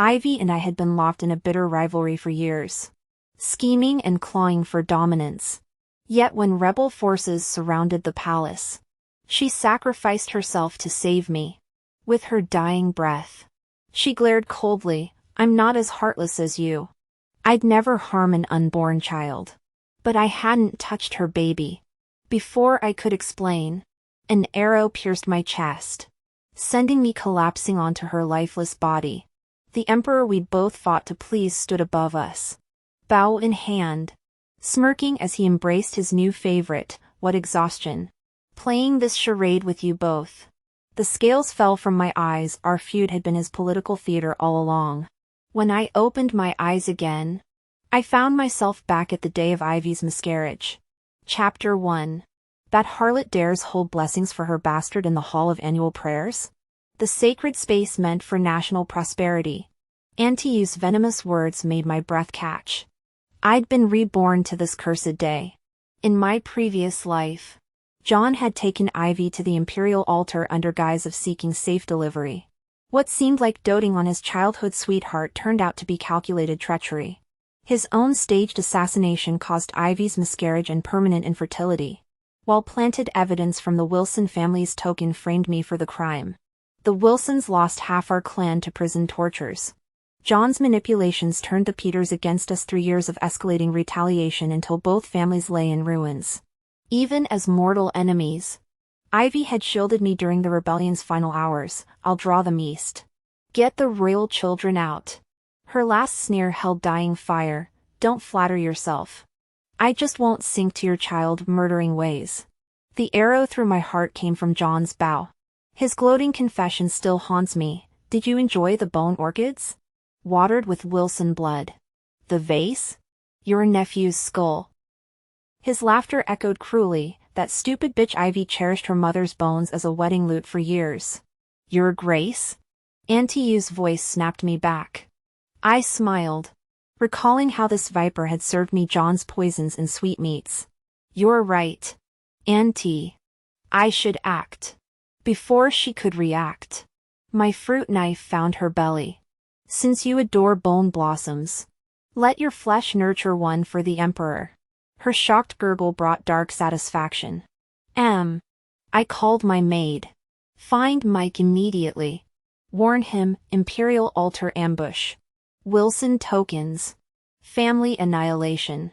Ivy and I had been locked in a bitter rivalry for years, scheming and clawing for dominance. Yet when rebel forces surrounded the palace, she sacrificed herself to save me. With her dying breath, she glared coldly, "I'm not as heartless as you. I'd never harm an unborn child." But I hadn't touched her baby. Before I could explain, an arrow pierced my chest, sending me collapsing onto her lifeless body. The emperor we'd both fought to please stood above us, bow in hand, smirking as he embraced his new favorite. What exhaustion, playing this charade with you both. The scales fell from my eyes. Our feud had been his political theater all along. When I opened my eyes again, I found myself back at the day of Ivy's miscarriage. Chapter 1. That harlot dares hold blessings for her bastard in the hall of annual prayers? The sacred space meant for national prosperity. Anti-use venomous words made my breath catch. I'd been reborn to this cursed day. In my previous life, John had taken Ivy to the imperial altar under guise of seeking safe delivery. What seemed like doting on his childhood sweetheart turned out to be calculated treachery. His own staged assassination caused Ivy's miscarriage and permanent infertility, while planted evidence from the Wilson family's token framed me for the crime. The Wilsons lost half our clan to prison tortures. John's manipulations turned the Peters against us. 3 years of escalating retaliation until both families lay in ruins. Even as mortal enemies, Ivy had shielded me during the rebellion's final hours. "I'll draw them east. Get the royal children out." Her last sneer held dying fire. "Don't flatter yourself. I just won't sink to your child-murdering ways." The arrow through my heart came from John's bow. His gloating confession still haunts me. "Did you enjoy the bone orchids? Watered with Wilson blood. The vase? Your nephew's skull." His laughter echoed cruelly. "That stupid bitch Ivy cherished her mother's bones as a wedding lute for years." "Your Grace?" Anti-U's voice snapped me back. I smiled, recalling how this viper had served me John's poisons and sweetmeats. "You're right, Auntie. I should act." Before she could react, my fruit knife found her belly. "Since you adore bone blossoms, let your flesh nurture one for the Emperor." Her shocked gurgle brought dark satisfaction. I called my maid. "Find Mike immediately. Warn him, Imperial altar ambush. Wilson tokens. Family annihilation."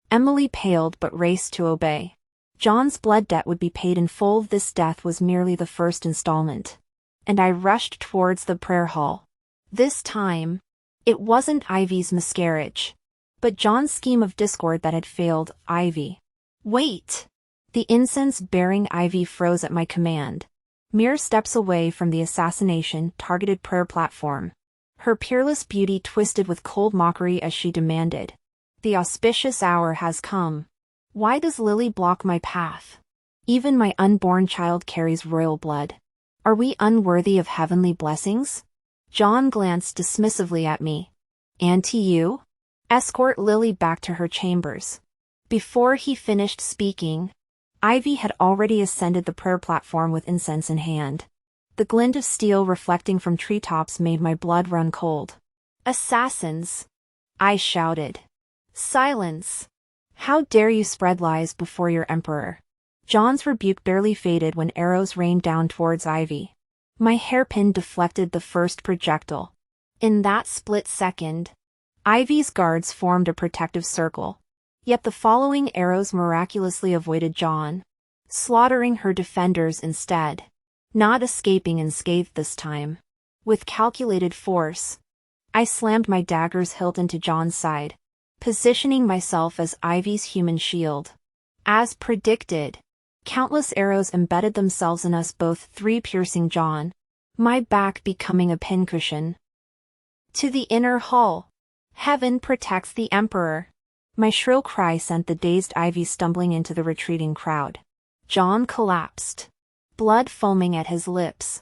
Emily paled but raced to obey. John's blood debt would be paid in full. This death was merely the first installment. And I rushed towards the prayer hall. This time, it wasn't Ivy's miscarriage, but John's scheme of discord that had failed. "Ivy. Wait!" The incense-bearing Ivy froze at my command, mere steps away from the assassination-targeted prayer platform. Her peerless beauty twisted with cold mockery as she demanded, "The auspicious hour has come. Why does Lily block my path? Even my unborn child carries royal blood. Are we unworthy of heavenly blessings?" John glanced dismissively at me. "Auntie, you? Escort Lily back to her chambers." Before he finished speaking, Ivy had already ascended the prayer platform with incense in hand. The glint of steel reflecting from treetops made my blood run cold. "Assassins!" I shouted. "Silence! How dare you spread lies before your emperor?" John's rebuke barely faded when arrows rained down towards Ivy. My hairpin deflected the first projectile. In that split second, Ivy's guards formed a protective circle. Yet the following arrows miraculously avoided John, slaughtering her defenders instead. Not escaping unscathed this time. With calculated force, I slammed my dagger's hilt into John's side, positioning myself as Ivy's human shield. As predicted, countless arrows embedded themselves in us both, 3 piercing John, my back becoming a pincushion. To the inner hall. "Heaven protects the Emperor." My shrill cry sent the dazed Ivy stumbling into the retreating crowd. John collapsed, blood foaming at his lips.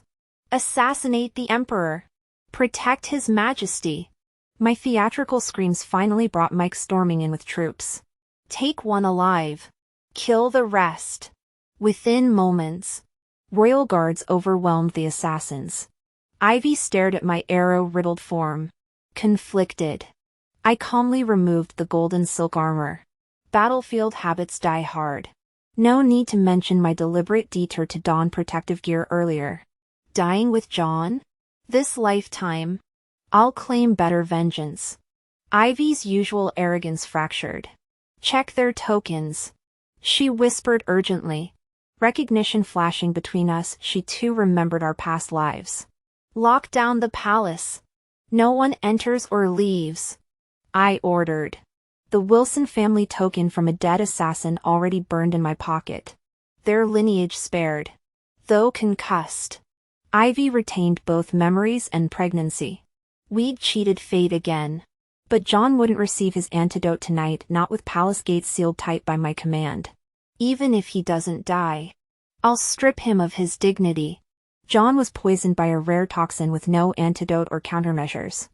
"Assassinate the Emperor! Protect His Majesty!" My theatrical screams finally brought Mike storming in with troops. "Take one alive. Kill the rest." Within moments, royal guards overwhelmed the assassins. Ivy stared at my arrow-riddled form, Conflicted. I calmly removed the golden silk armor. Battlefield habits die hard. No need to mention my deliberate detour to don protective gear earlier. Dying with John? This lifetime? I'll claim better vengeance. Ivy's usual arrogance fractured. Check their tokens. She whispered urgently. Recognition flashing between us, she too remembered our past lives. Lock down the palace. No one enters or leaves. I ordered. The Wilson family token from a dead assassin already burned in my pocket. Their lineage spared. Though concussed. Ivy retained both memories and pregnancy. We'd cheated fate again. But John wouldn't receive his antidote tonight, not with palace gates sealed tight by my command. Even if he doesn't die, I'll strip him of his dignity. John was poisoned by a rare toxin with no antidote or countermeasures.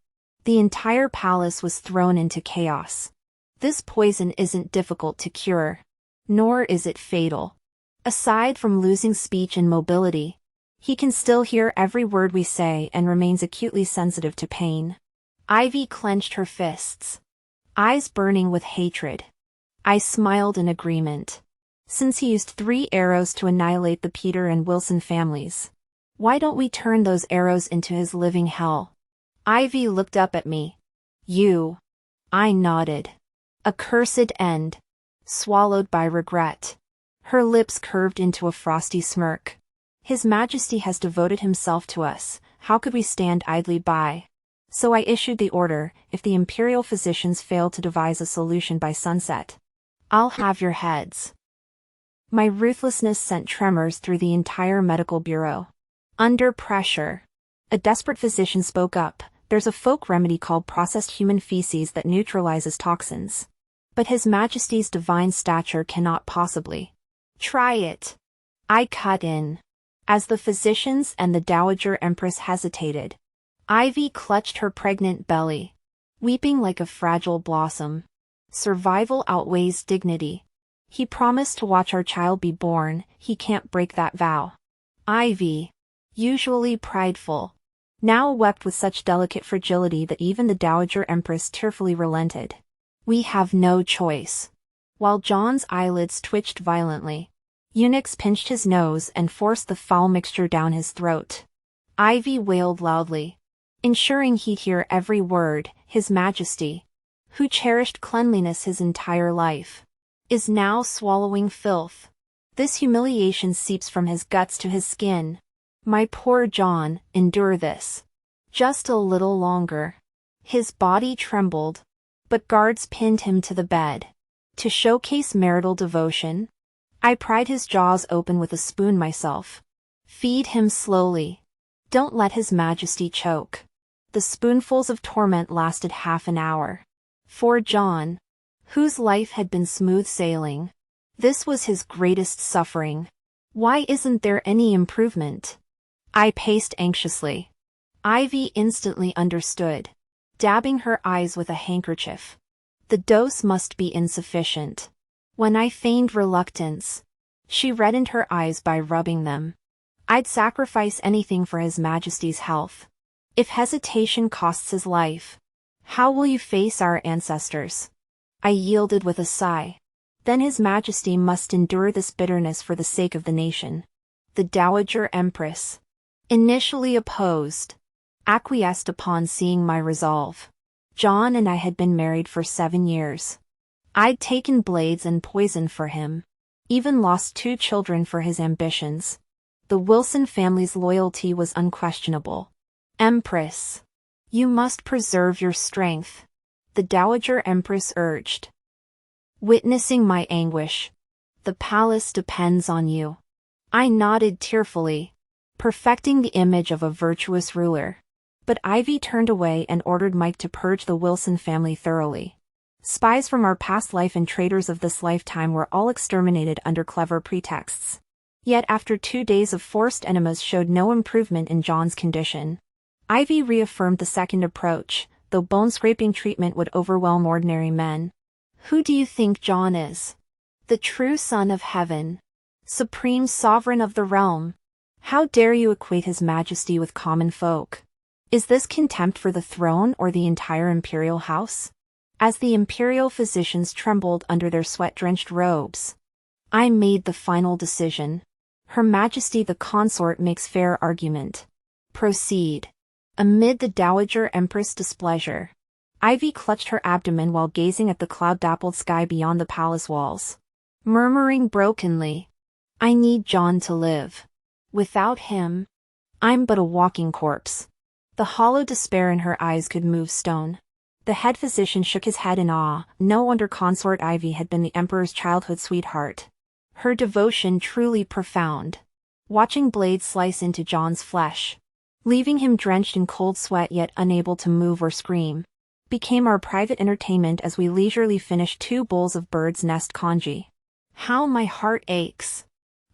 The entire palace was thrown into chaos. This poison isn't difficult to cure. Nor is it fatal. Aside from losing speech and mobility, he can still hear every word we say and remains acutely sensitive to pain. Ivy clenched her fists, eyes burning with hatred. I smiled in agreement. Since he used 3 arrows to annihilate the Peter and Wilson families, why don't we turn those arrows into his living hell? Ivy looked up at me. You. I nodded. A cursed end. Swallowed by regret. Her lips curved into a frosty smirk. His Majesty has devoted himself to us, how could we stand idly by? So I issued the order, if the imperial physicians fail to devise a solution by sunset, I'll have your heads. My ruthlessness sent tremors through the entire medical bureau. Under pressure, a desperate physician spoke up. There's a folk remedy called processed human feces that neutralizes toxins. But His Majesty's divine stature cannot possibly. Try it. I cut in. As the physicians and the Dowager Empress hesitated, Ivy clutched her pregnant belly, weeping like a fragile blossom. Survival outweighs dignity. He promised to watch our child be born, he can't break that vow. Ivy, usually prideful, now wept with such delicate fragility that even the Dowager Empress tearfully relented. We have no choice. While John's eyelids twitched violently, eunuchs pinched his nose and forced the foul mixture down his throat. Ivy wailed loudly, ensuring he'd hear every word. His Majesty, who cherished cleanliness his entire life, is now swallowing filth. This humiliation seeps from his guts to his skin. My poor John, endure this. Just a little longer. His body trembled, but guards pinned him to the bed. To showcase marital devotion, I pried his jaws open with a spoon myself. Feed him slowly. Don't let His Majesty choke. The spoonfuls of torment lasted half an hour. For John, whose life had been smooth sailing, this was his greatest suffering. Why isn't there any improvement? I paced anxiously. Ivy instantly understood, dabbing her eyes with a handkerchief. The dose must be insufficient. When I feigned reluctance, she reddened her eyes by rubbing them. I'd sacrifice anything for His Majesty's health. If hesitation costs his life, how will you face our ancestors? I yielded with a sigh. Then His Majesty must endure this bitterness for the sake of the nation. The Dowager Empress, initially opposed, acquiesced upon seeing my resolve. John and I had been married for 7 years. I'd taken blades and poison for him, even lost 2 children for his ambitions. The Wilson family's loyalty was unquestionable. Empress, you must preserve your strength, the Dowager Empress urged. Witnessing my anguish, the palace depends on you. I nodded tearfully, perfecting the image of a virtuous ruler. But Ivy turned away and ordered Mike to purge the Wilson family thoroughly. Spies from our past life and traitors of this lifetime were all exterminated under clever pretexts. Yet after 2 days of forced enemas showed no improvement in John's condition. Ivy reaffirmed the second approach, though bone-scraping treatment would overwhelm ordinary men. Who do you think John is? The true son of heaven. Supreme sovereign of the realm. How dare you equate His Majesty with common folk? Is this contempt for the throne or the entire imperial house? As the imperial physicians trembled under their sweat-drenched robes, I made the final decision. Her Majesty the Consort makes fair argument. Proceed. Amid the Dowager Empress' displeasure, Ivy clutched her abdomen while gazing at the cloud-dappled sky beyond the palace walls, murmuring brokenly, I need John to live. Without him, I'm but a walking corpse. The hollow despair in her eyes could move stone. The head physician shook his head in awe. No wonder Consort Ivy had been the Emperor's childhood sweetheart. Her devotion truly profound. Watching blades slice into John's flesh, leaving him drenched in cold sweat yet unable to move or scream, became our private entertainment as we leisurely finished 2 bowls of bird's nest congee. How my heart aches.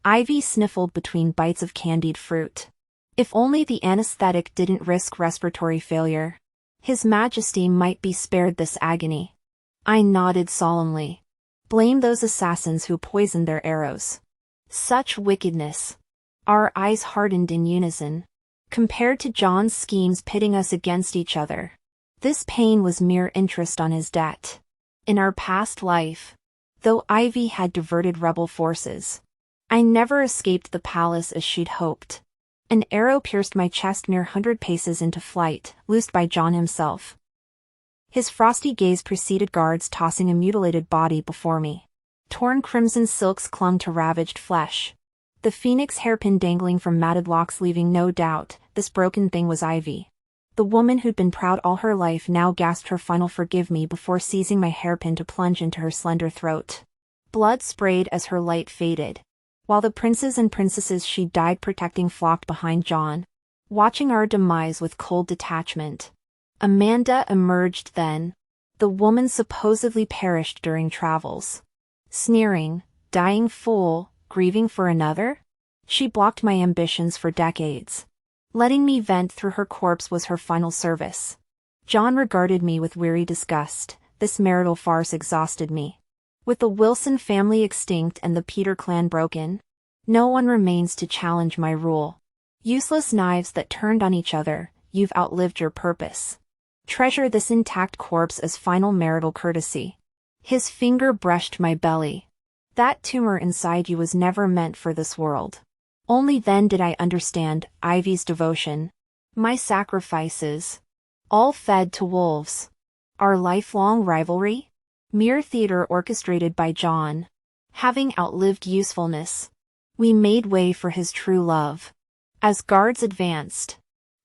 Ivy sniffled between bites of candied fruit. If only the anesthetic didn't risk respiratory failure, His Majesty might be spared this agony. I nodded solemnly. Blame those assassins who poisoned their arrows. Such wickedness. Our eyes hardened in unison. Compared to John's schemes pitting us against each other, this pain was mere interest on his debt. In our past life, though Ivy had diverted rebel forces, I never escaped the palace as she'd hoped. An arrow pierced my chest mere 100 paces into flight, loosed by John himself. His frosty gaze preceded guards tossing a mutilated body before me. Torn crimson silks clung to ravaged flesh, the phoenix hairpin dangling from matted locks, leaving no doubt this broken thing was Ivy. The woman who'd been proud all her life now gasped her final forgive me before seizing my hairpin to plunge into her slender throat. Blood sprayed as her light faded, while the princes and princesses she died protecting flocked behind John, watching our demise with cold detachment. Amanda emerged then. The woman supposedly perished during travels. Sneering, dying fool, grieving for another? She blocked my ambitions for decades. Letting me vent through her corpse was her final service. John regarded me with weary disgust. This marital farce exhausted me. With the Wilson family extinct and the Peter clan broken, no one remains to challenge my rule. Useless knives that turned on each other, you've outlived your purpose. Treasure this intact corpse as final marital courtesy. His finger brushed my belly. That tumor inside you was never meant for this world. Only then did I understand Ivy's devotion. My sacrifices. All fed to wolves. Our lifelong rivalry? Mere theater orchestrated by John. Having outlived usefulness, we made way for his true love. As guards advanced,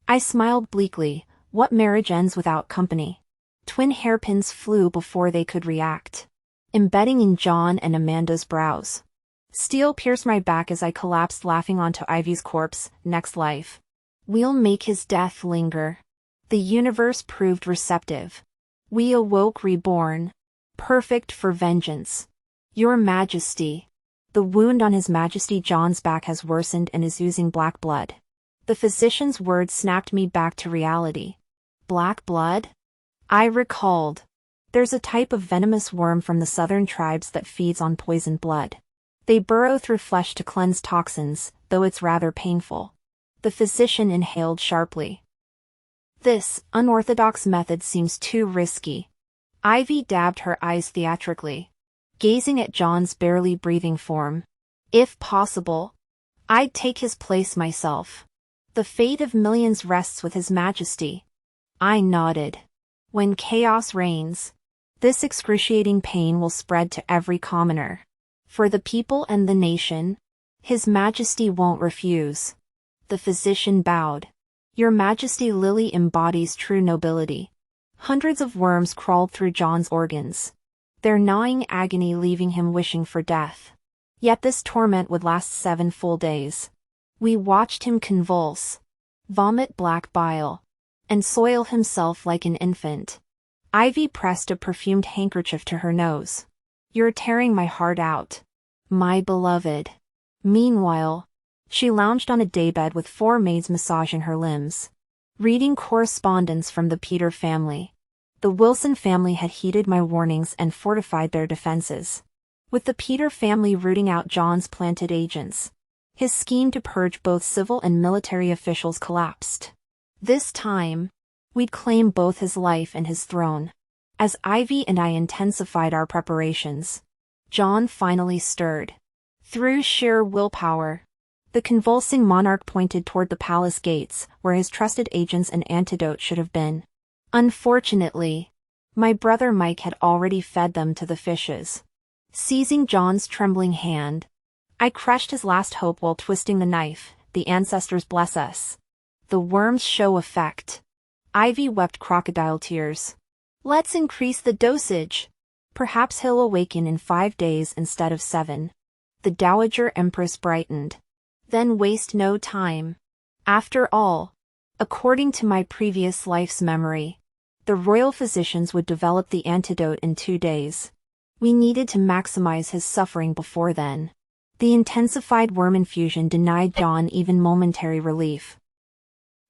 I smiled bleakly. What marriage ends without company? Twin hairpins flew before they could react, embedding in John and Amanda's brows. Steel pierced my back as I collapsed laughing onto Ivy's corpse. Next life, we'll make his death linger. The universe proved receptive. We awoke reborn, perfect for vengeance. Your Majesty. The wound on His Majesty John's back has worsened and is oozing black blood. The physician's words snapped me back to reality. Black blood? I recalled. There's a type of venomous worm from the southern tribes that feeds on poisoned blood. They burrow through flesh to cleanse toxins, though it's rather painful. The physician inhaled sharply. This unorthodox method seems too risky. Ivy dabbed her eyes theatrically, gazing at John's barely breathing form. If possible, I'd take his place myself. The fate of millions rests with His Majesty. I nodded. When chaos reigns, this excruciating pain will spread to every commoner. For the people and the nation, His Majesty won't refuse. The physician bowed. Your Majesty Lily embodies true nobility. Hundreds of worms crawled through John's organs, their gnawing agony leaving him wishing for death. Yet this torment would last 7 full days. We watched him convulse, vomit black bile, and soil himself like an infant. Ivy pressed a perfumed handkerchief to her nose. You're tearing my heart out, my beloved. Meanwhile, she lounged on a daybed with 4 maids massaging her limbs, reading correspondence from the Peter family. The Wilson family had heeded my warnings and fortified their defenses. With the Peter family rooting out John's planted agents, his scheme to purge both civil and military officials collapsed. This time, we'd claim both his life and his throne. As Ivy and I intensified our preparations, John finally stirred. Through sheer willpower, the convulsing monarch pointed toward the palace gates, where his trusted agents and antidote should have been. Unfortunately, my brother Mike had already fed them to the fishes. Seizing John's trembling hand, I crushed his last hope while twisting the knife. The ancestors bless us. The worms show effect. Ivy wept crocodile tears. Let's increase the dosage. Perhaps he'll awaken in 5 days instead of 7. The Dowager Empress brightened. Then waste no time. After all, according to my previous life's memory, the royal physicians would develop the antidote in 2 days. We needed to maximize his suffering before then. The intensified worm infusion denied John even momentary relief.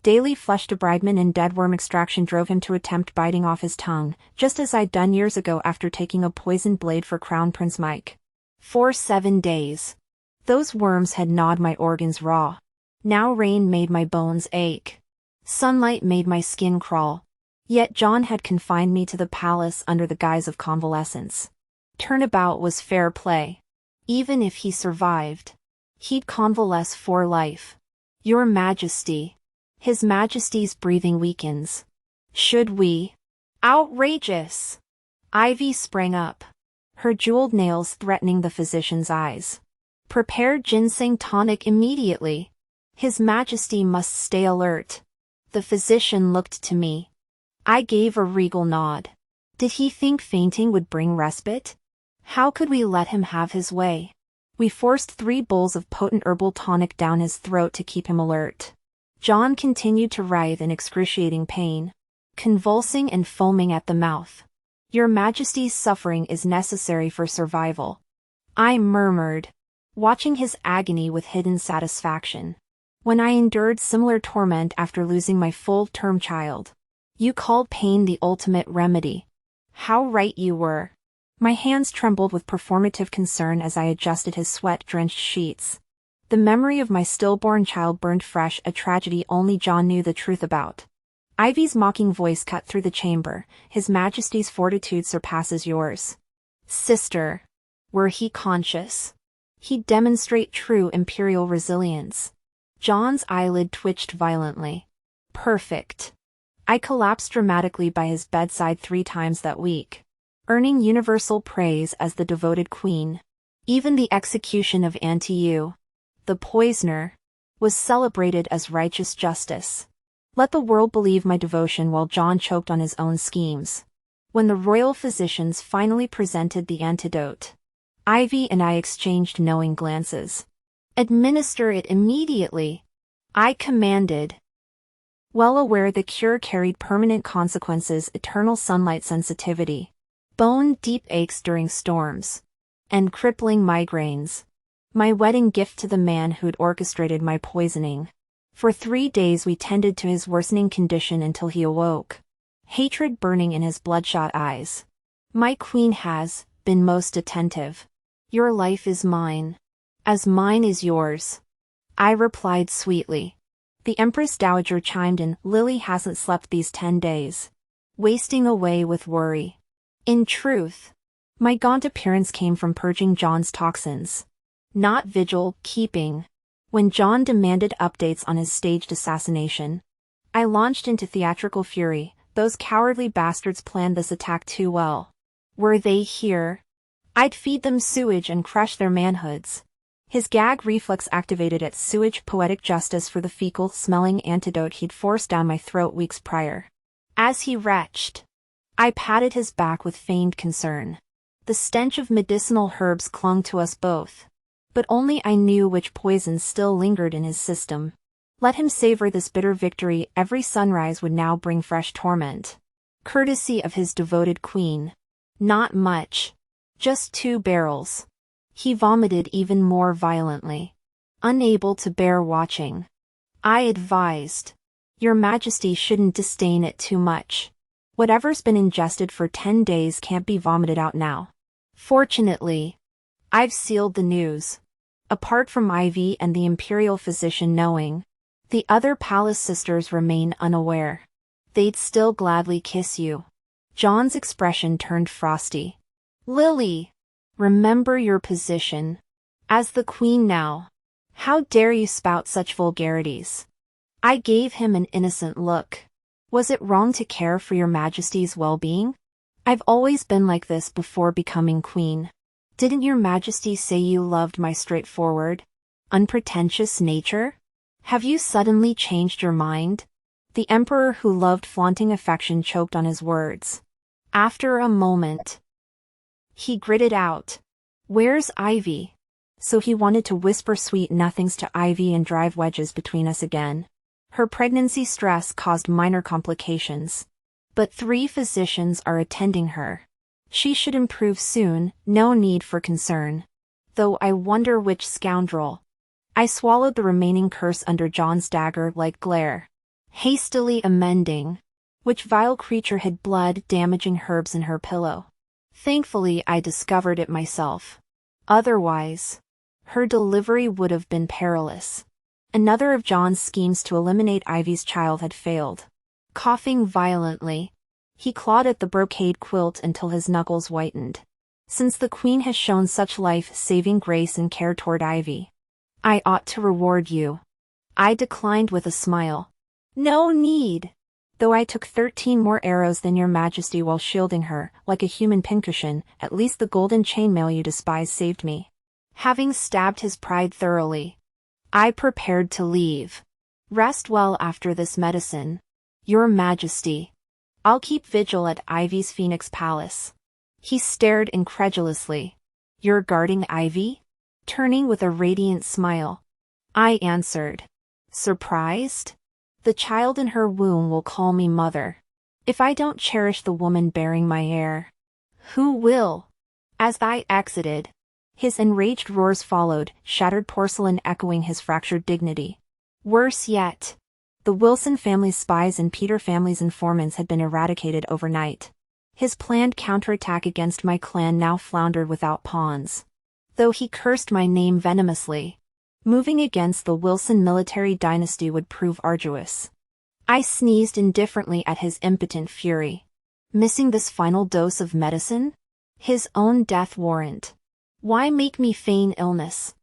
Daily flesh debridement and dead worm extraction drove him to attempt biting off his tongue, just as I'd done years ago after taking a poisoned blade for Crown Prince Mike. For 7 days, those worms had gnawed my organs raw. Now rain made my bones ache. Sunlight made my skin crawl. Yet John had confined me to the palace under the guise of convalescence. Turnabout was fair play. Even if he survived, he'd convalesce for life. Your Majesty. His Majesty's breathing weakens. Should we? Outrageous! Ivy sprang up, her jeweled nails threatening the physician's eyes. Prepare ginseng tonic immediately. His Majesty must stay alert. The physician looked to me. I gave a regal nod. Did he think fainting would bring respite? How could we let him have his way? We forced 3 bowls of potent herbal tonic down his throat to keep him alert. John continued to writhe in excruciating pain, convulsing and foaming at the mouth. Your Majesty's suffering is necessary for survival, I murmured, watching his agony with hidden satisfaction. When I endured similar torment after losing my full-term child, you called pain the ultimate remedy. How right you were. My hands trembled with performative concern as I adjusted his sweat-drenched sheets. The memory of my stillborn child burned fresh, a tragedy only John knew the truth about. Ivy's mocking voice cut through the chamber. His Majesty's fortitude surpasses yours. Sister. Were he conscious, he'd demonstrate true imperial resilience. John's eyelid twitched violently. Perfect. I collapsed dramatically by his bedside 3 times that week, earning universal praise as the devoted queen. Even the execution of Auntie Yu, the poisoner, was celebrated as righteous justice. Let the world believe my devotion while John choked on his own schemes. When the royal physicians finally presented the antidote, Ivy and I exchanged knowing glances. Administer it immediately, I commanded. Well aware the cure carried permanent consequences: eternal sunlight sensitivity, bone-deep aches during storms, and crippling migraines. My wedding gift to the man who'd orchestrated my poisoning. For 3 days we tended to his worsening condition until he awoke, hatred burning in his bloodshot eyes. My queen has been most attentive. Your life is mine, as mine is yours, I replied sweetly. The Empress Dowager chimed in. Lily hasn't slept these 10 days, wasting away with worry. In truth, my gaunt appearance came from purging John's toxins, not vigil keeping. When John demanded updates on his staged assassination, I launched into theatrical fury. Those cowardly bastards planned this attack too well. Were they here, I'd feed them sewage and crush their manhoods. His gag reflex activated at sewage, poetic justice for the fecal-smelling antidote he'd forced down my throat weeks prior. As he retched, I patted his back with feigned concern. The stench of medicinal herbs clung to us both, but only I knew which poisons still lingered in his system. Let him savor this bitter victory. Every sunrise would now bring fresh torment, courtesy of his devoted queen. Not much, just 2 barrels. He vomited even more violently, unable to bear watching. I advised, Your Majesty shouldn't disdain it too much. Whatever's been ingested for 10 days can't be vomited out now. Fortunately, I've sealed the news. Apart from Ivy and the imperial physician knowing, The other palace sisters remain unaware. They'd still gladly kiss you. John's expression turned frosty. Lily! Remember your position. As the queen now. How dare you spout such vulgarities? I gave him an innocent look. Was it wrong to care for your majesty's well-being? I've always been like this before becoming queen. Didn't your majesty say you loved my straightforward, unpretentious nature? Have you suddenly changed your mind? The emperor, who loved flaunting affection, choked on his words. After a moment, he gritted out, "Where's Ivy?" So he wanted to whisper sweet nothings to Ivy and drive wedges between us again. Her pregnancy stress caused minor complications. But 3 physicians are attending her. She should improve soon, no need for concern. Though I wonder which scoundrel. I swallowed the remaining curse under John's dagger-like glare, hastily amending. Which vile creature hid blood, damaging herbs in her pillow? Thankfully I discovered it myself. Otherwise, her delivery would have been perilous. Another of John's schemes to eliminate Ivy's child had failed. Coughing violently, he clawed at the brocade quilt until his knuckles whitened. Since the queen has shown such life-saving grace and care toward Ivy, I ought to reward you. I declined with a smile. No need. Though I took 13 more arrows than your majesty while shielding her, like a human pincushion, at least the golden chainmail you despise saved me. Having stabbed his pride thoroughly, I prepared to leave. Rest well after this medicine, your majesty. I'll keep vigil at Ivy's Phoenix Palace. He stared incredulously. You're guarding Ivy? Turning with a radiant smile, I answered. Surprised? The child in her womb will call me mother. If I don't cherish the woman bearing my heir, who will? As I exited, his enraged roars followed, shattered porcelain echoing his fractured dignity. Worse yet, the Wilson family's spies and Peter family's informants had been eradicated overnight. His planned counterattack against my clan now floundered without pawns. Though he cursed my name venomously, moving against the Wilson military dynasty would prove arduous. I sneezed indifferently at his impotent fury. Missing this final dose of medicine? His own death warrant. Why make me feign illness?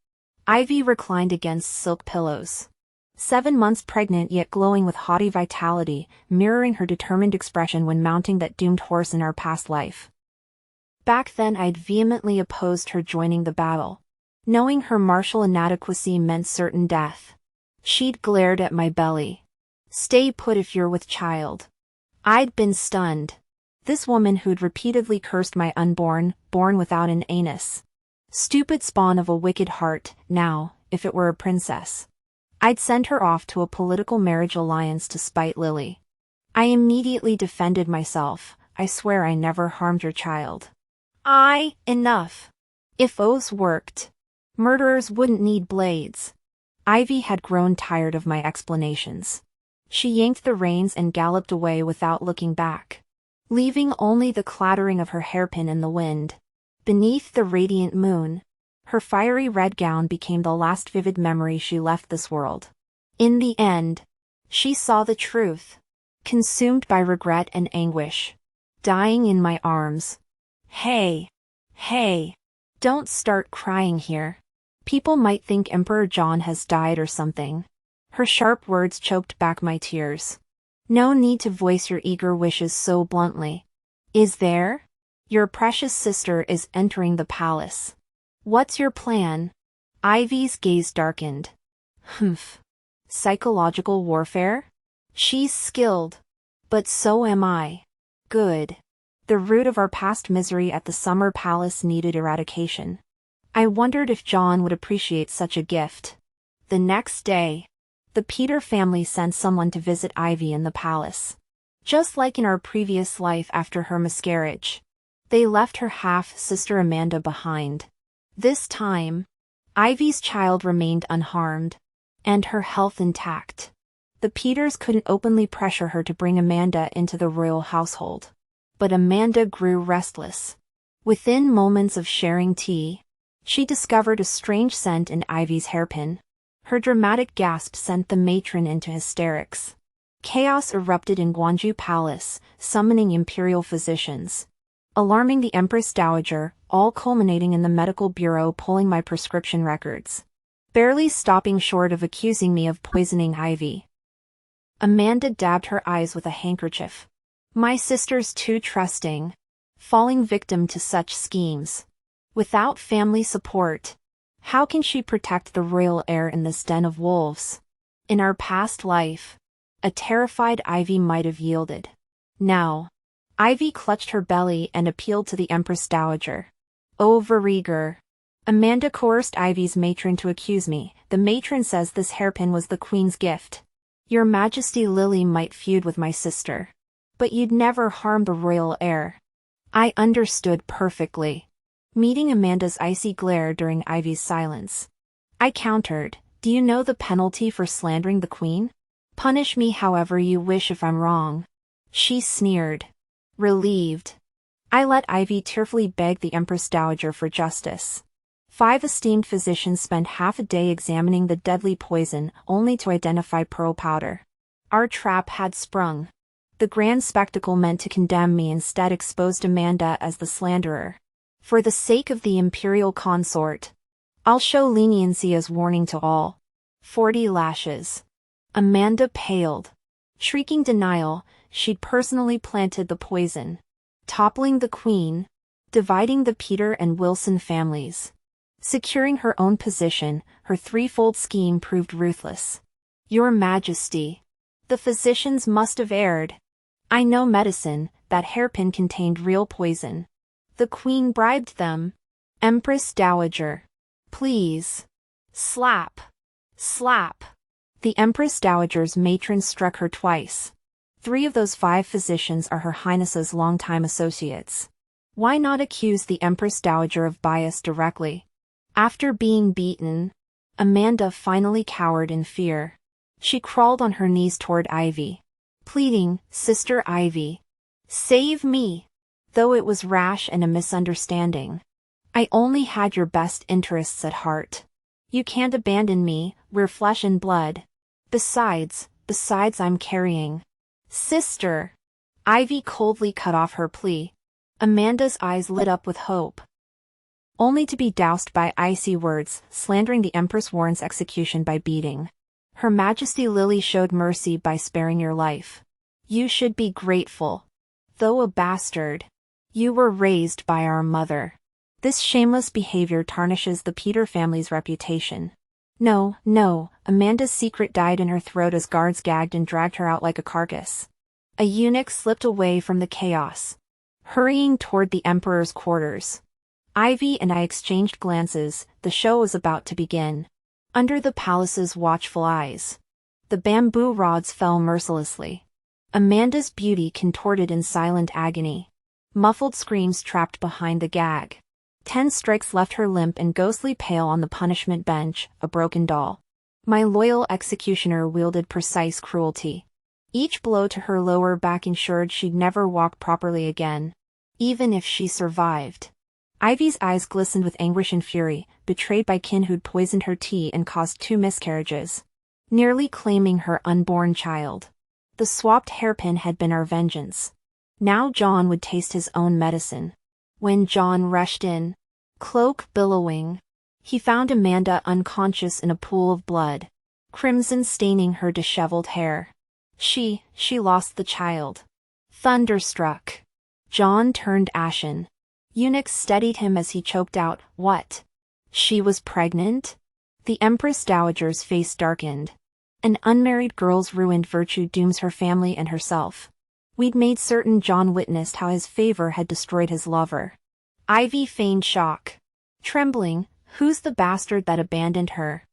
Ivy reclined against silk pillows. 7 months pregnant yet glowing with haughty vitality, mirroring her determined expression when mounting that doomed horse in our past life. Back then I'd vehemently opposed her joining the battle, knowing her martial inadequacy meant certain death. She'd glared at my belly. Stay put if you're with child. I'd been stunned. This woman who'd repeatedly cursed my unborn, born without an anus. Stupid spawn of a wicked heart, now, if it were a princess, I'd send her off to a political marriage alliance to spite Lily. I immediately defended myself. I swear I never harmed your child. Enough. If oaths worked, murderers wouldn't need blades. Ivy had grown tired of my explanations. She yanked the reins and galloped away without looking back, leaving only the clattering of her hairpin in the wind. Beneath the radiant moon, her fiery red gown became the last vivid memory she left this world. In the end, she saw the truth, consumed by regret and anguish, dying in my arms. Hey, don't start crying here. People might think Emperor John has died or something. Her sharp words choked back my tears. No need to voice your eager wishes so bluntly. Is there? Your precious sister is entering the palace. What's your plan? Ivy's gaze darkened. Humph. Psychological warfare? She's skilled. But so am I. Good. The root of our past misery at the summer palace needed eradication. I wondered if John would appreciate such a gift. The next day, the Peter family sent someone to visit Ivy in the palace. Just like in our previous life after her miscarriage, they left her half-sister Amanda behind. This time, Ivy's child remained unharmed, and her health intact. The Peters couldn't openly pressure her to bring Amanda into the royal household. But Amanda grew restless. Within moments of sharing tea, she discovered a strange scent in Ivy's hairpin. Her dramatic gasp sent the matron into hysterics. Chaos erupted in Gwangju Palace, summoning imperial physicians. Alarming the Empress Dowager, all culminating in the medical bureau pulling my prescription records. Barely stopping short of accusing me of poisoning Ivy. Amanda dabbed her eyes with a handkerchief. My sister's too trusting. Falling victim to such schemes. Without family support. How can she protect the royal heir in this den of wolves? In our past life, a terrified Ivy might have yielded. Now, Ivy clutched her belly and appealed to the Empress Dowager. Oh, Verriger. Amanda coerced Ivy's matron to accuse me. The matron says this hairpin was the Queen's gift. Your Majesty, Lily might feud with my sister. But you'd never harm the royal heir. I understood perfectly. Meeting Amanda's icy glare during Ivy's silence. I countered, do you know the penalty for slandering the Queen? Punish me however you wish if I'm wrong. She sneered. Relieved. I let Ivy tearfully beg the Empress Dowager for justice. 5 esteemed physicians spent half a day examining the deadly poison, only to identify pearl powder. Our trap had sprung. The grand spectacle meant to condemn me instead exposed Amanda as the slanderer. For the sake of the imperial consort, I'll show leniency as warning to all. 40 lashes. Amanda paled. Shrieking denial, she'd personally planted the poison. Toppling the Queen. Dividing the Peter and Wilson families. Securing her own position, her threefold scheme proved ruthless. Your Majesty. The physicians must have erred. I know medicine, that hairpin contained real poison. The Queen bribed them. Empress Dowager. Please. Slap. Slap. The Empress Dowager's matron struck her twice. 3 of those 5 physicians are Her Highness's longtime associates. Why not accuse the Empress Dowager of bias directly? After being beaten, Amanda finally cowered in fear. She crawled on her knees toward Ivy, pleading, Sister Ivy, save me. Though it was rash and a misunderstanding, I only had your best interests at heart. You can't abandon me, we're flesh and blood. Besides I'm carrying. Sister! Ivy coldly cut off her plea. Amanda's eyes lit up with hope. Only to be doused by icy words, slandering the Empress Warren's execution by beating. Her Majesty Lily showed mercy by sparing your life. You should be grateful. Though a bastard, you were raised by our mother. This shameless behavior tarnishes the Peter family's reputation. No, Amanda's secret died in her throat as guards gagged and dragged her out like a carcass. A eunuch slipped away from the chaos, hurrying toward the Emperor's quarters. Ivy and I exchanged glances, the show was about to begin. Under the palace's watchful eyes, the bamboo rods fell mercilessly. Amanda's beauty contorted in silent agony. Muffled screams trapped behind the gag. 10 strikes left her limp and ghostly pale on the punishment bench, a broken doll. My loyal executioner wielded precise cruelty. Each blow to her lower back ensured she'd never walk properly again. Even if she survived. Ivy's eyes glistened with anguish and fury, betrayed by kin who'd poisoned her tea and caused 2 miscarriages. Nearly claiming her unborn child. The swapped hairpin had been our vengeance. Now John would taste his own medicine. When John rushed in, cloak billowing, he found Amanda unconscious in a pool of blood, crimson staining her disheveled hair. She lost the child. Thunderstruck, John turned ashen. Eunuchs steadied him as he choked out, what? She was pregnant? The Empress Dowager's face darkened. An unmarried girl's ruined virtue dooms her family and herself. We'd made certain John witnessed how his favor had destroyed his lover. Ivy feigned shock. Trembling, who's the bastard that abandoned her?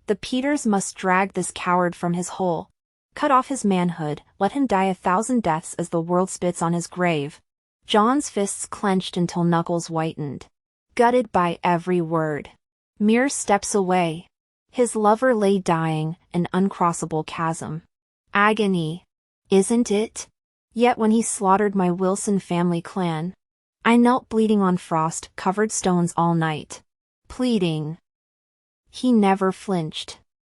The Peters must drag this coward from his hole. Cut off his manhood, let him die 1,000 deaths as the world spits on his grave. John's fists clenched until knuckles whitened. Gutted by every word. Mere steps away. His lover lay dying, an uncrossable chasm. Agony. Isn't it? Yet when he slaughtered my Wilson family clan, I knelt bleeding on frost-covered stones all night. Pleading. He never flinched.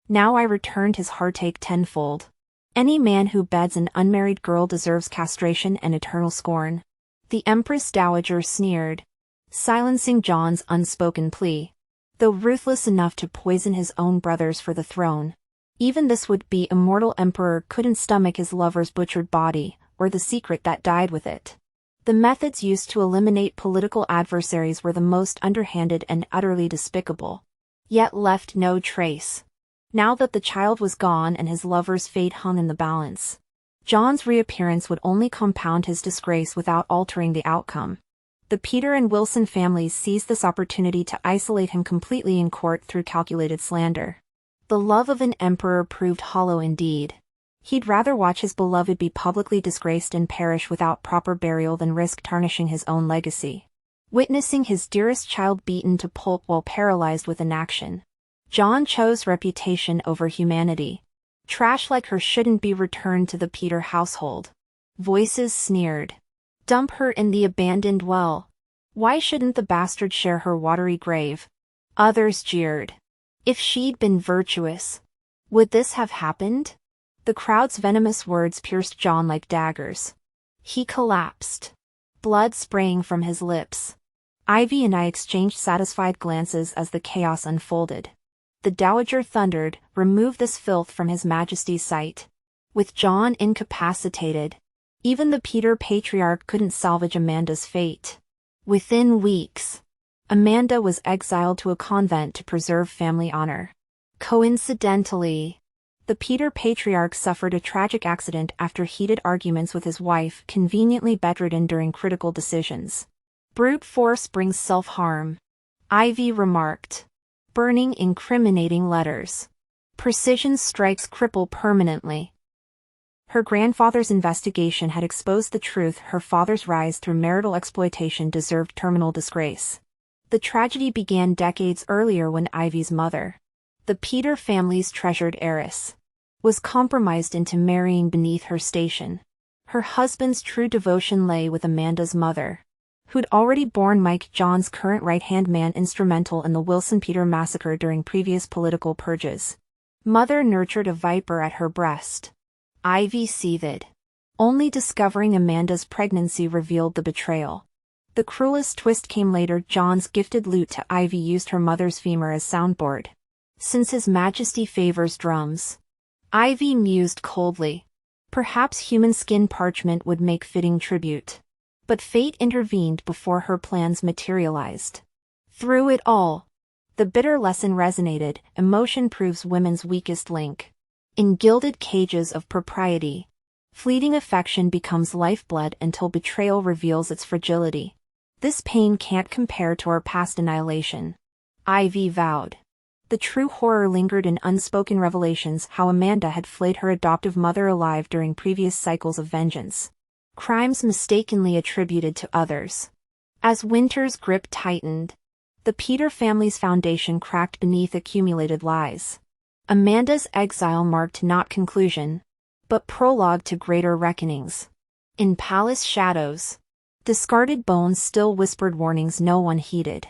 Now I returned his heartache tenfold. Any man who beds an unmarried girl deserves castration and eternal scorn. The Empress Dowager sneered, silencing John's unspoken plea. Though ruthless enough to poison his own brothers for the throne, even this would-be immortal emperor couldn't stomach his lover's butchered body, or the secret that died with it. The methods used to eliminate political adversaries were the most underhanded and utterly despicable, yet left no trace. Now that the child was gone and his lover's fate hung in the balance, John's reappearance would only compound his disgrace without altering the outcome. The Peter and Wilson families seized this opportunity to isolate him completely in court through calculated slander. The love of an emperor proved hollow indeed. He'd rather watch his beloved be publicly disgraced and perish without proper burial than risk tarnishing his own legacy. Witnessing his dearest child beaten to pulp while paralyzed with inaction, John chose reputation over humanity. Trash like her shouldn't be returned to the Peter household. Voices sneered. Dump her in the abandoned well. Why shouldn't the bastard share her watery grave? Others jeered. If she'd been virtuous, would this have happened? The crowd's venomous words pierced John like daggers. He collapsed, blood spraying from his lips. Ivy and I exchanged satisfied glances as the chaos unfolded. The Dowager thundered, "Remove this filth from His Majesty's sight." With John incapacitated, even the Peter Patriarch couldn't salvage Amanda's fate. Within weeks, Amanda was exiled to a convent to preserve family honor. Coincidentally, the Peter Patriarch suffered a tragic accident after heated arguments with his wife, conveniently bedridden during critical decisions. Brute force brings self-harm, Ivy remarked, burning incriminating letters. Precision strikes cripple permanently. Her grandfather's investigation had exposed the truth. Her father's rise through marital exploitation deserved terminal disgrace. The tragedy began decades earlier when Ivy's mother, the Peter family's treasured heiress, was compromised into marrying beneath her station. Her husband's true devotion lay with Amanda's mother, who'd already borne Mike, John's current right-hand man, instrumental in the Wilson-Peter massacre during previous political purges. Mother nurtured a viper at her breast. Ivy seethed. Only discovering Amanda's pregnancy revealed the betrayal. The cruelest twist came later. John's gifted lute to Ivy used her mother's femur as soundboard. Since His Majesty favors drums, Ivy mused coldly. Perhaps human skin parchment would make fitting tribute. But fate intervened before her plans materialized. Through it all, the bitter lesson resonated: emotion proves women's weakest link. In gilded cages of propriety, fleeting affection becomes lifeblood until betrayal reveals its fragility. This pain can't compare to our past annihilation, Ivy vowed. The true horror lingered in unspoken revelations: how Amanda had flayed her adoptive mother alive during previous cycles of vengeance. Crimes mistakenly attributed to others. As winter's grip tightened, the Peter family's foundation cracked beneath accumulated lies. Amanda's exile marked not conclusion, but prologue to greater reckonings. In palace shadows, discarded bones still whispered warnings no one heeded.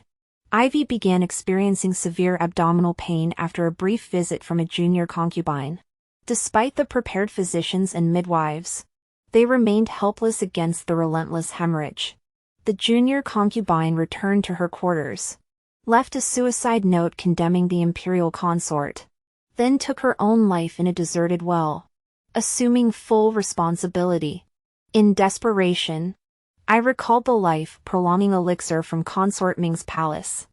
Ivy began experiencing severe abdominal pain after a brief visit from a junior concubine. Despite the prepared physicians and midwives, they remained helpless against the relentless hemorrhage. The junior concubine returned to her quarters, left a suicide note condemning the imperial consort, then took her own life in a deserted well, assuming full responsibility. In desperation, I recalled the life-prolonging elixir from Consort Ming's palace.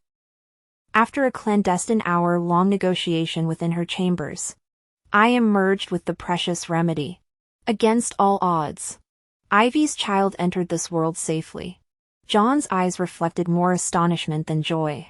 After a clandestine hour-long negotiation within her chambers, I emerged with the precious remedy. Against all odds, Ivy's child entered this world safely. John's eyes reflected more astonishment than joy.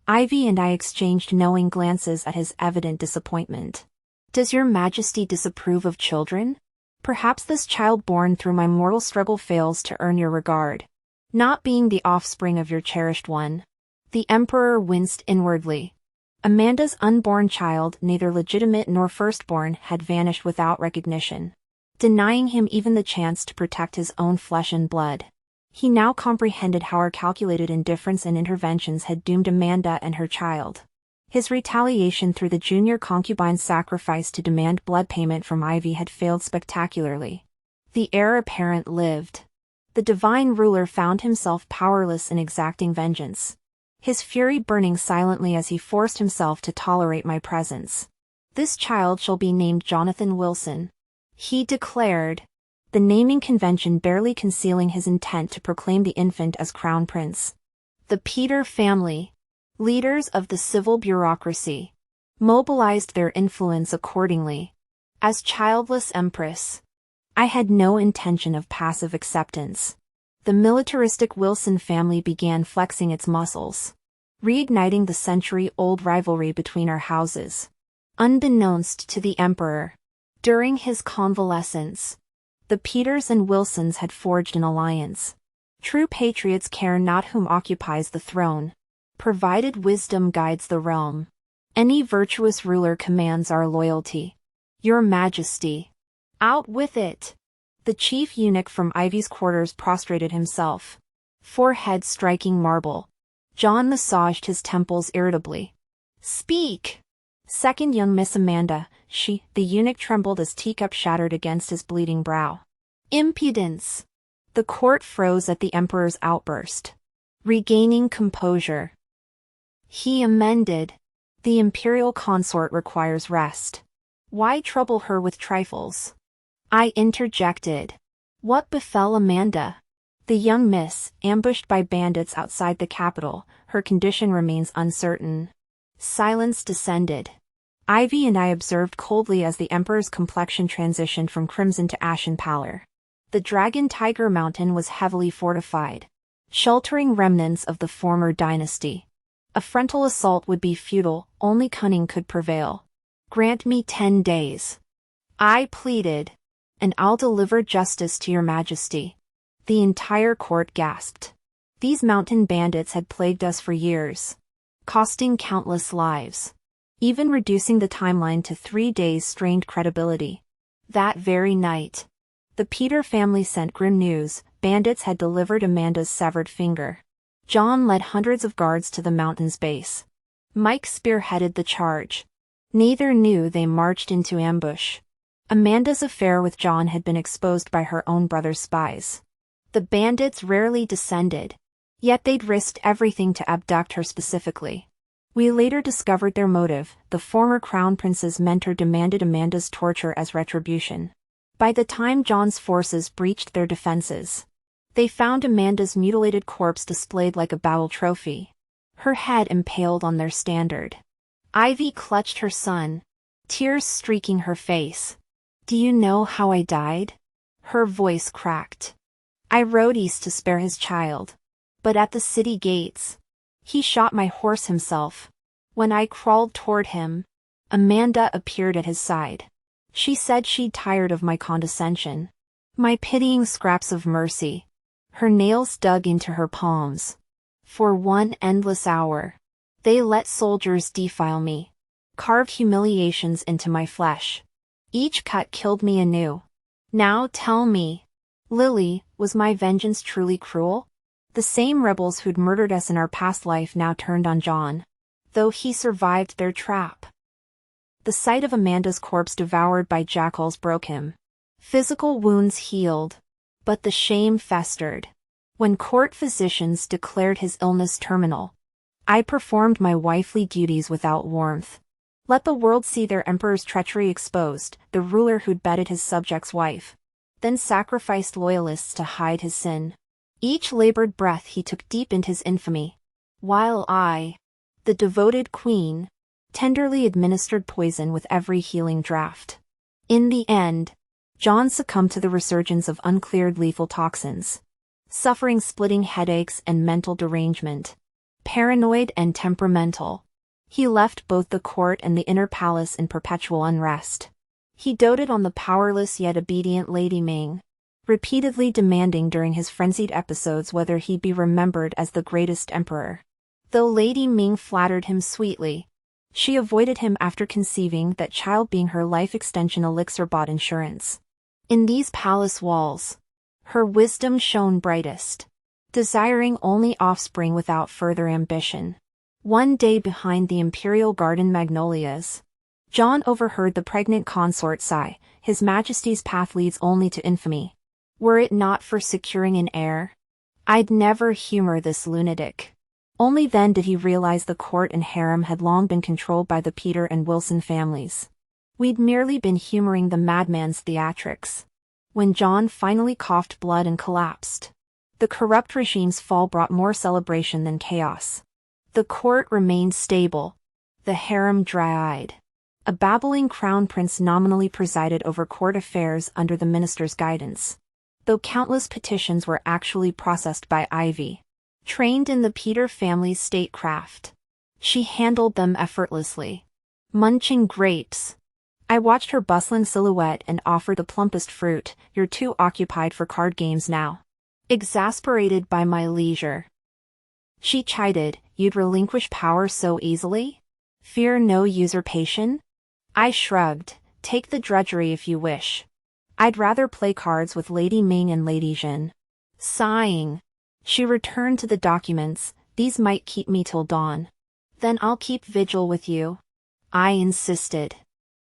Ivy and I exchanged knowing glances at his evident disappointment. Does Your Majesty disapprove of children? Perhaps this child born through my mortal struggle fails to earn your regard, not being the offspring of your cherished one. The Emperor winced inwardly. Amanda's unborn child, neither legitimate nor firstborn, had vanished without recognition, denying him even the chance to protect his own flesh and blood. He now comprehended how our calculated indifference and interventions had doomed Amanda and her child. His retaliation through the junior concubine's sacrifice to demand blood payment from Ivy had failed spectacularly. The heir apparent lived. The divine ruler found himself powerless in exacting vengeance, his fury burning silently as he forced himself to tolerate my presence. "This child shall be named Jonathan Wilson," he declared, the naming convention barely concealing his intent to proclaim the infant as crown prince. The Peter family, leaders of the civil bureaucracy, mobilized their influence accordingly. As childless empress, I had no intention of passive acceptance. The militaristic Wilson family began flexing its muscles, reigniting the century-old rivalry between our houses. Unbeknownst to the emperor, during his convalescence, the Peters and Wilsons had forged an alliance. True patriots care not whom occupies the throne, provided wisdom guides the realm. Any virtuous ruler commands our loyalty. Your Majesty. Out with it! The chief eunuch from Ivy's quarters prostrated himself, forehead striking marble. John massaged his temples irritably. "Speak!" Second young Miss Amanda, the eunuch trembled as teacup shattered against his bleeding brow. "Impudence!" The court froze at the emperor's outburst. Regaining composure, he amended. "The imperial consort requires rest. Why trouble her with trifles?" I interjected. "What befell Amanda?" "The young miss, ambushed by bandits outside the capital, her condition remains uncertain." Silence descended. Ivy and I observed coldly as the emperor's complexion transitioned from crimson to ashen pallor. The Dragon Tiger Mountain was heavily fortified, sheltering remnants of the former dynasty. A frontal assault would be futile, only cunning could prevail. "Grant me 10 days. I pleaded, "and I'll deliver justice to your Majesty." The entire court gasped. These mountain bandits had plagued us for years, costing countless lives. Even reducing the timeline to 3 days strained credibility. That very night, the Peter family sent grim news: bandits had delivered Amanda's severed finger. John led hundreds of guards to the mountain's base. Mike spearheaded the charge. Neither knew they marched into ambush. Amanda's affair with John had been exposed by her own brother's spies. The bandits rarely descended, yet they'd risked everything to abduct her specifically. We later discovered their motive: the former crown prince's mentor demanded Amanda's torture as retribution. By the time John's forces breached their defenses, they found Amanda's mutilated corpse displayed like a battle trophy, her head impaled on their standard. Ivy clutched her son, tears streaking her face. "Do you know how I died?" Her voice cracked. "I rode east to spare his child. But at the city gates, he shot my horse himself. When I crawled toward him, Amanda appeared at his side. She said she'd tired of my condescension, my pitying scraps of mercy." Her nails dug into her palms. "For one endless hour, they let soldiers defile me, carve humiliations into my flesh. Each cut killed me anew. Now tell me, Lily, was my vengeance truly cruel? The same rebels who'd murdered us in our past life now turned on John, though he survived their trap." The sight of Amanda's corpse devoured by jackals broke him. Physical wounds healed, but the shame festered. When court physicians declared his illness terminal, I performed my wifely duties without warmth. Let the world see their emperor's treachery exposed, the ruler who'd bedded his subject's wife, then sacrificed loyalists to hide his sin. Each labored breath he took deepened his infamy, while I, the devoted queen, tenderly administered poison with every healing draught. In the end, John succumbed to the resurgence of uncleared lethal toxins, suffering splitting headaches and mental derangement. Paranoid and temperamental, he left both the court and the inner palace in perpetual unrest. He doted on the powerless yet obedient Lady Ming, repeatedly demanding during his frenzied episodes whether he'd be remembered as the greatest emperor. Though Lady Ming flattered him sweetly, she avoided him after conceiving that child being her life extension elixir bought insurance. In these palace walls, her wisdom shone brightest, desiring only offspring without further ambition. One day behind the imperial garden magnolias, John overheard the pregnant consort sigh, "His Majesty's path leads only to infamy. Were it not for securing an heir, I'd never humor this lunatic." Only then did he realize the court and harem had long been controlled by the Peter and Wilson families. We'd merely been humoring the madman's theatrics. When John finally coughed blood and collapsed, the corrupt regime's fall brought more celebration than chaos. The court remained stable, the harem dry-eyed. A babbling crown prince nominally presided over court affairs under the minister's guidance, though countless petitions were actually processed by Ivy. Trained in the Peter family's statecraft, she handled them effortlessly. Munching grapes, I watched her bustling silhouette and offered the plumpest fruit. "You're too occupied for card games now." Exasperated by my leisure, she chided, "You'd relinquish power so easily? Fear no usurpation?" I shrugged, "Take the drudgery if you wish. I'd rather play cards with Lady Ming and Lady Jin." Sighing, she returned to the documents. "These might keep me till dawn." "Then I'll keep vigil with you," I insisted.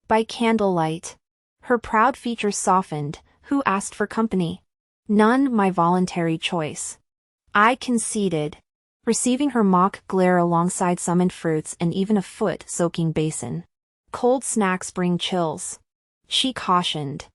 By candlelight, her proud features softened. "Who asked for company?" "None, my voluntary choice," I conceded, receiving her mock glare alongside summoned fruits and even a foot-soaking basin. "Cold snacks bring chills," she cautioned.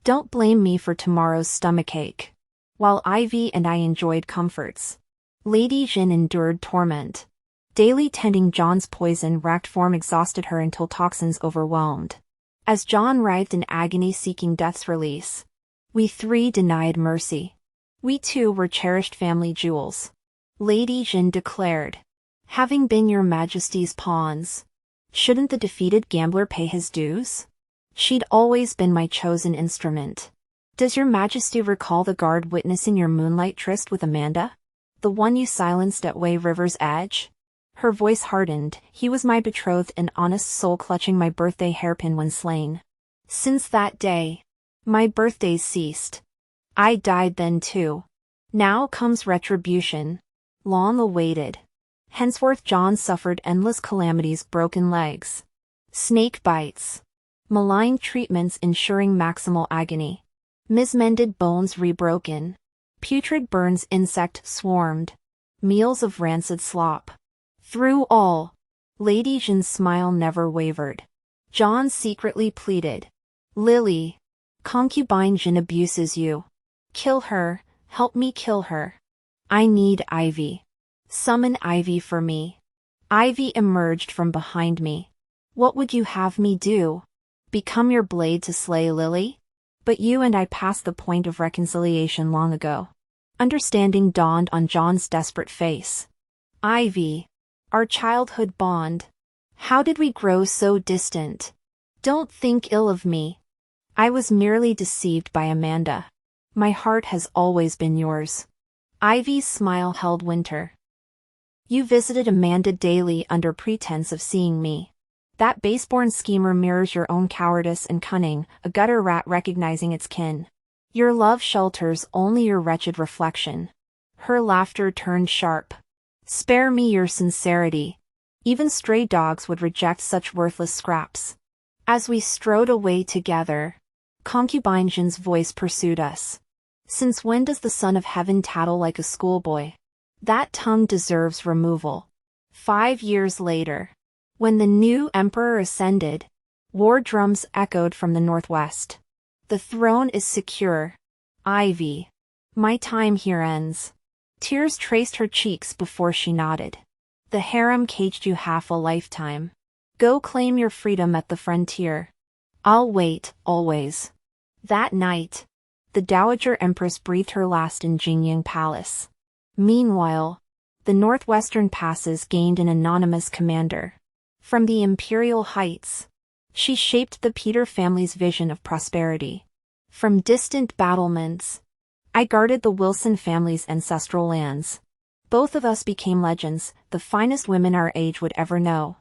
"Don't blame me for tomorrow's stomachache." While Ivy and I enjoyed comforts, Lady Jin endured torment. Daily tending John's poison-racked form exhausted her until toxins overwhelmed. As John writhed in agony seeking death's release, we three denied mercy. We too were cherished family jewels. Lady Jin declared, "Having been your Majesty's pawns, shouldn't the defeated gambler pay his dues? She'd always been my chosen instrument. Does your Majesty recall the guard witnessing your moonlight tryst with Amanda? The one you silenced at Way River's edge?" Her voice hardened. "He was my betrothed, an honest soul clutching my birthday hairpin when slain. Since that day, my birthdays ceased. I died then too. Now comes retribution, long awaited." Henceforth John suffered endless calamities: broken legs, snake bites, malign treatments ensuring maximal agony, mismended bones rebroken, putrid burns insect swarmed, meals of rancid slop. Through all, Lady Jin's smile never wavered. John secretly pleaded, "Lily, concubine Jin abuses you. Kill her, help me kill her. I need Ivy. Summon Ivy for me." Ivy emerged from behind me. "What would you have me do? Become your blade to slay Lily?" But you and I passed the point of reconciliation long ago. Understanding dawned on John's desperate face. "Ivy, our childhood bond. How did we grow so distant? Don't think ill of me. I was merely deceived by Amanda. My heart has always been yours." Ivy's smile held winter. "You visited Amanda daily under pretense of seeing me. That base-born schemer mirrors your own cowardice and cunning, a gutter rat recognizing its kin. Your love shelters only your wretched reflection." Her laughter turned sharp. "Spare me your sincerity. Even stray dogs would reject such worthless scraps." As we strode away together, concubine Jin's voice pursued us. "Since when does the son of heaven tattle like a schoolboy? That tongue deserves removal." 5 years later, when the new emperor ascended, war drums echoed from the northwest. "The throne is secure, Ivy. My time here ends." Tears traced her cheeks before she nodded. "The harem caged you half a lifetime. Go claim your freedom at the frontier. I'll wait, always." That night, the Dowager Empress breathed her last in Jingyang Palace. Meanwhile, the northwestern passes gained an anonymous commander. From the imperial heights, she shaped the Peter family's vision of prosperity. From distant battlements, I guarded the Wilson family's ancestral lands. Both of us became legends, the finest women our age would ever know.